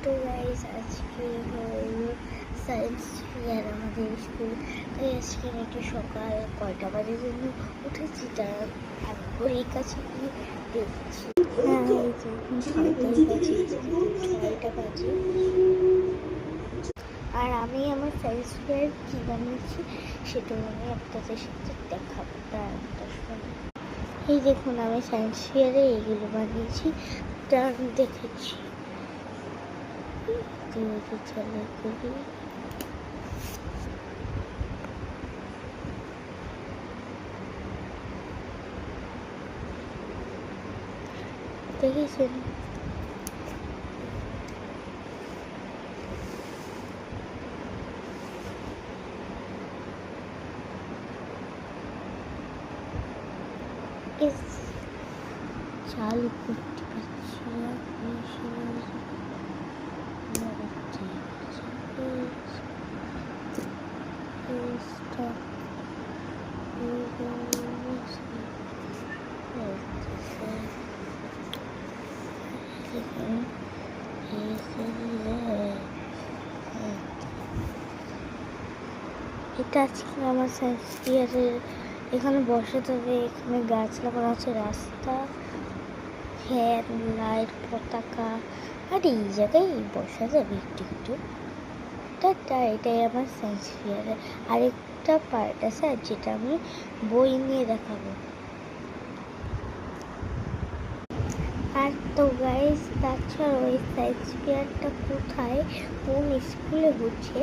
তো গাইস আজকে হলো সায়েন্স ফেয়ার আমাদের স্কুল। তাই আজকে একটু সকাল কয়টা বাজে জন্য উঠেছি, তার আমি ঘড়ির কাছে গিয়ে দেখছি। হ্যাঁ, এই যে এখন 6টা বাজে। আর আমি আমার সায়েন্স ফেয়ার কী বানিয়েছি সেটা আমি আপনাদের সাথে দেখাবো। তার সময় এই দেখুন, আমি সায়েন্স ফেয়ারে এইগুলো বানিয়েছি, তা আমি দেখেছি। চলে করি দেখেছেন। চালু করতে পারছি না, এটা আজকে আমার সায়েন্স ফেয়ারের। এখানে বসাতে হবে, এখানে গাছ লাগানো আছে, রাস্তা, ফ্যান, লাইট, পতাকা, আর এই জায়গায় বসা যাবে একটু। এটাই আমার সায়েন্স ফেয়ারের আরেকটা পার্ট আছে, আর যেটা আমি বই নিয়ে দেখাবো। আর তো গাইস, তাছাড়া ওই সায়েন্স ফেয়ারটা কোথায়, কোন স্কুলে হচ্ছে,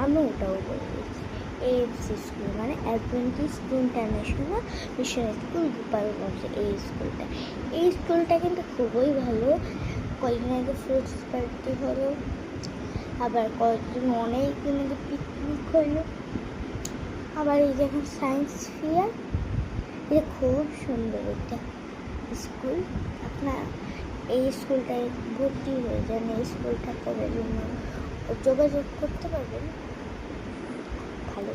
আমি ওটাও বলে দিচ্ছি। এএফসি স্কুল মানে Adventist international mission school, Gopalganj. এই স্কুলটা কিন্তু খুবই ভালো। কয়েকদিন আগে ফ্রুটস পার্টি হলো, আবার কয়েকদিন অনেকদিন আগে পিকনিক হলো, আবার এই যখন সায়েন্স ফেয়ার। এটা খুব সুন্দর একটা স্কুল। আপনার এই স্কুলটায় ভর্তি হয়ে যান, এই স্কুলটা করার জন্য যোগাযোগ করতে পারবেন। ভালো।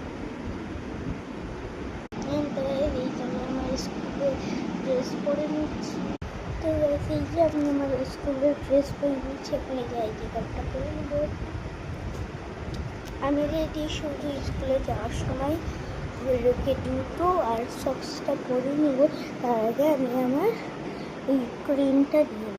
এই জন্য আমার স্কুলের ড্রেস পরে নিচ্ছি। তো এই যে আমি আমার স্কুলের ড্রেস পরে নিচ্ছি, এখানে যে আইডি কার্ডটা করে নেব। আমি রেডি, শুধু স্কুলে যাওয়ার সময় লোকে দুটো আর সক্সটা পরে নেব। তার আগে আমি আমার এই ক্রিমটা দিয়ে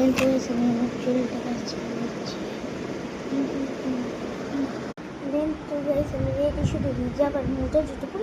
এরপরে আমার চুলটা কাছে নিচ্ছি। দেন তো গাইস আমি রেডি, শুধু হিজাব আর মোজা জুতো পরে